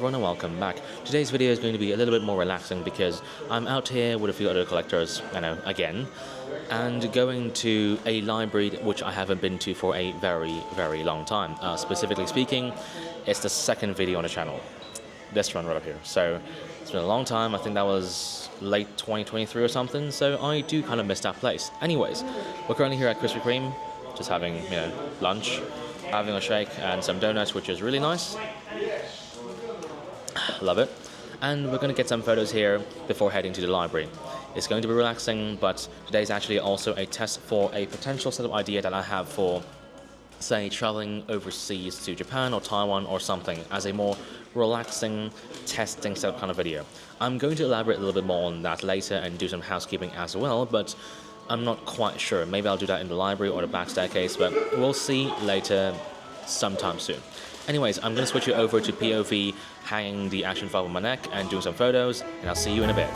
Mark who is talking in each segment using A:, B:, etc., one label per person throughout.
A: everyone and welcome back. Today's video is going to be a little bit more relaxing because I'm out here with a few other collectors, again, and going to a library which I haven't been to for a very long time. Specifically speaking, it's the second video on the channel. This one right up here. So it's been a long time. I think that was late 2023 or something, so I do kind of miss that place. Anyways, we're currently here at Krispy Kreme, just having, lunch, having a shake and some donuts, which is really nice. Love it. And we're going to get some photos here before heading to the library. It's going to be relaxing, but today's actually also a test for a potential setup idea that I have for, say, traveling overseas to Japan or Taiwan or something as a more relaxing testing setup kind of video. I'm going to elaborate a little bit more on that later and do some housekeeping as well, but I'm not quite sure. Maybe I'll do that in the library or the back staircase, but we'll see later sometime soon. Anyways, I'm going to switch you over to POV, hanging the Action 5 on my neck and doing some photos, and I'll see you in a bit.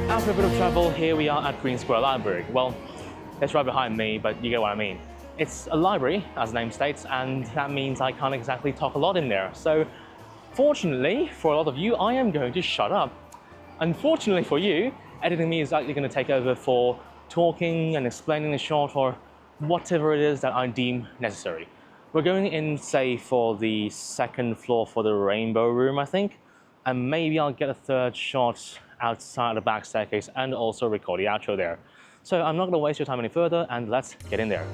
A: After a bit of travel, here we are at Green Square Library. Well, it's right behind me, but you get what I mean. It's a library, as the name states, and that means I can't exactly talk a lot in there. So, fortunately, for a lot of you, I am going to shut up. Unfortunately for you, editing me is likely going to take over for talking and explaining the shot or whatever it is that I deem necessary. We're going in, say, for the second floor for the Rainbow Room, I think, and maybe I'll get a third shot outside the back staircase and also record the outro there. So I'm not going to waste your time any further, and let's get in there.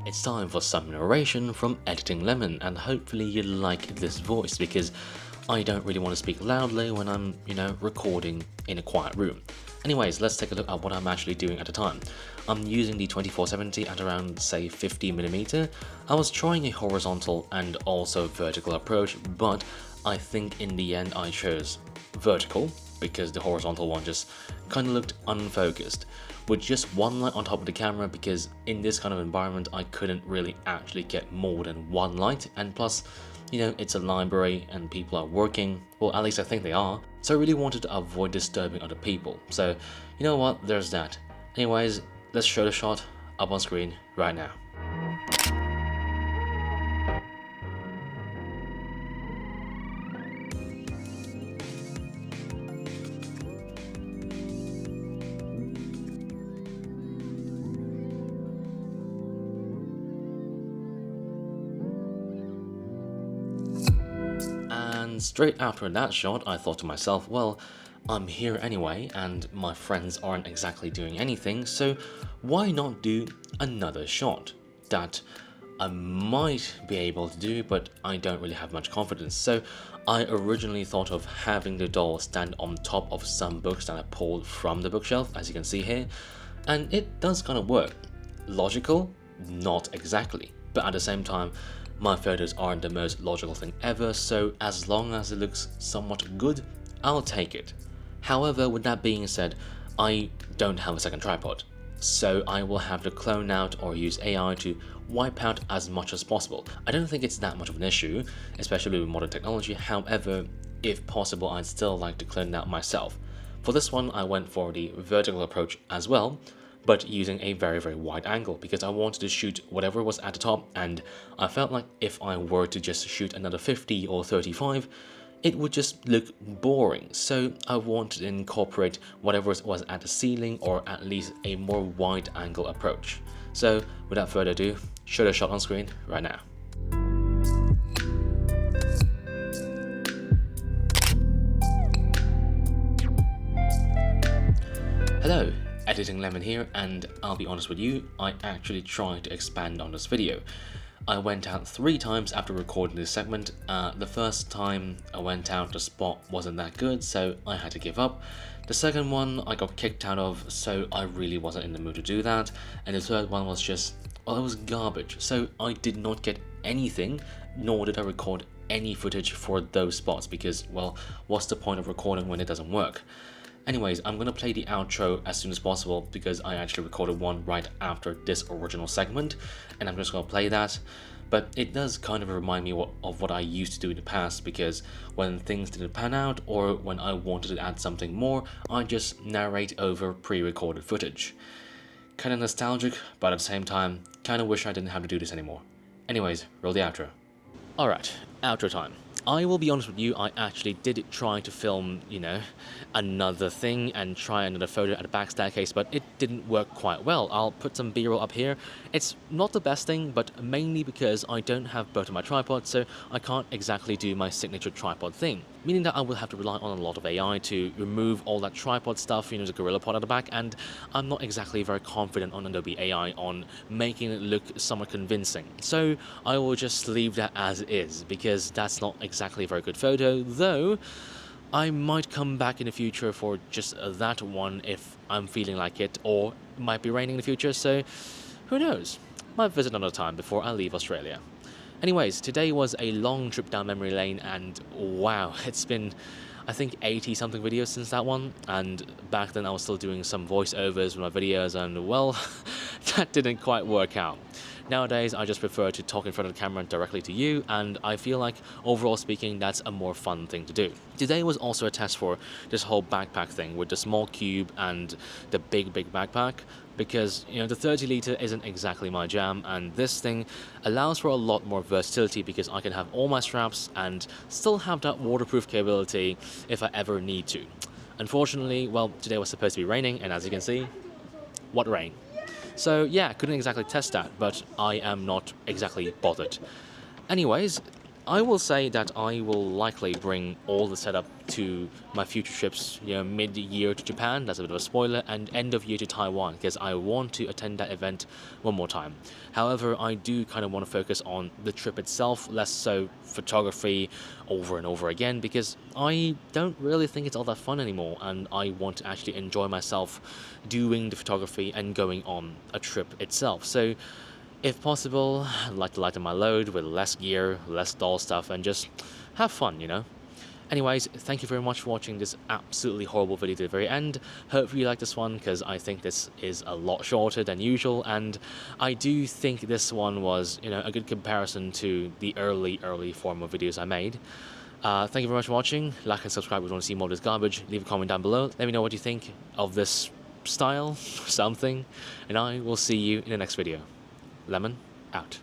A: It's time for some narration from Editing Lemon, and hopefully you like this voice because I don't really want to speak loudly when I'm, recording in a quiet room. Anyways, let's take a look at what I'm actually doing at the time. I'm using the 2470 at around, say, 50mm. I was trying a horizontal and also vertical approach, but I think in the end I chose vertical because the horizontal one just kind of looked unfocused, with just one light on top of the camera, because in this kind of environment I couldn't really actually get more than one light, and plus, it's a library and people are working, well, at least I think they are, so I really wanted to avoid disturbing other people. So you know what, there's that. Anyways, let's show the shot. up on screen right now. And straight after that shot, I thought to myself, well, I'm here anyway, and my friends aren't exactly doing anything, so why not do another shot that I might be able to do, but I don't really have much confidence. So I originally thought of having the doll stand on top of some books that I pulled from the bookshelf, as you can see here, and it does kind of work. Logical? Not exactly, but at the same time, my photos aren't the most logical thing ever, so as long as it looks somewhat good, I'll take it. However, with that being said, I don't have a second tripod, so I will have to clone out or use AI to wipe out as much as possible. I don't think it's that much of an issue, especially with modern technology. However, if possible, I'd still like to clone out myself. For this one, I went for the vertical approach as well, but using a very wide angle because I wanted to shoot whatever was at the top, and I felt like if I were to just shoot another 50 or 35, it would just look boring. So I wanted to incorporate whatever was at the ceiling, or at least a more wide angle approach. So without further ado, show the shot on screen right now. Hello, Editing Lemon here, and I'll be honest with you, I actually tried to expand on this video. I went out 3 times after recording this segment. The first time I went out, the spot wasn't that good, so I had to give up. The second one I got kicked out of, so I really wasn't in the mood to do that. And the third one was just, well, it was garbage, so I did not get anything, nor did I record any footage for those spots because, well, what's the point of recording when it doesn't work? Anyways, I'm going to play the outro as soon as possible because I actually recorded one right after this original segment, and I'm just going to play that. But it does kind of remind me of what I used to do in the past, because when things didn't pan out or when I wanted to add something more, I just narrate over pre-recorded footage. Kind of nostalgic, but at the same time, kind of wish I didn't have to do this anymore. Anyways, roll the outro. Alright, outro time. I will be honest with you, I actually did try to film, another thing and try another photo at the back staircase, but it didn't work quite well. I'll put some B-roll up here. It's not the best thing, but mainly because I don't have both of my tripods, so I can't exactly do my signature tripod thing. Meaning that I will have to rely on a lot of AI to remove all that tripod stuff, the gorilla pod at the back, and I'm not exactly very confident on Adobe AI on making it look somewhat convincing. So I will just leave that as is, because that's not exactly a very good photo, though I might come back in the future for just that one if I'm feeling like it, or it might be raining in the future, so who knows? Might visit another time before I leave Australia. Anyways, today was a long trip down memory lane, and wow, it's been, I think, 80 something videos since that one, and back then I was still doing some voiceovers with my videos, and well, that didn't quite work out. Nowadays, I just prefer to talk in front of the camera directly to you, and I feel like, overall speaking, that's a more fun thing to do. Today was also a test for this whole backpack thing with the small cube and the big backpack, because, the 30-liter isn't exactly my jam, and this thing allows for a lot more versatility because I can have all my straps and still have that waterproof capability if I ever need to. Unfortunately, well, today was supposed to be raining, and as you can see, what rain. So yeah, couldn't exactly test that, but I am not exactly bothered. Anyways, I will say that I will likely bring all the setup to my future trips, mid-year to Japan, that's a bit of a spoiler, and end of year to Taiwan, because I want to attend that event one more time. However, I do kind of want to focus on the trip itself, less so photography over and over again, because I don't really think it's all that fun anymore, and I want to actually enjoy myself doing the photography and going on a trip itself. So if possible, I'd like to lighten my load with less gear, less doll stuff, and just have fun, Anyways, thank you very much for watching this absolutely horrible video to the very end. Hopefully you like this one, because I think this is a lot shorter than usual, and I do think this one was, a good comparison to the early form of videos I made. Thank you very much for watching. Like and subscribe if you want to see more of this garbage. Leave a comment down below. Let me know what you think of this style, something, and I will see you in the next video. Lemon, out.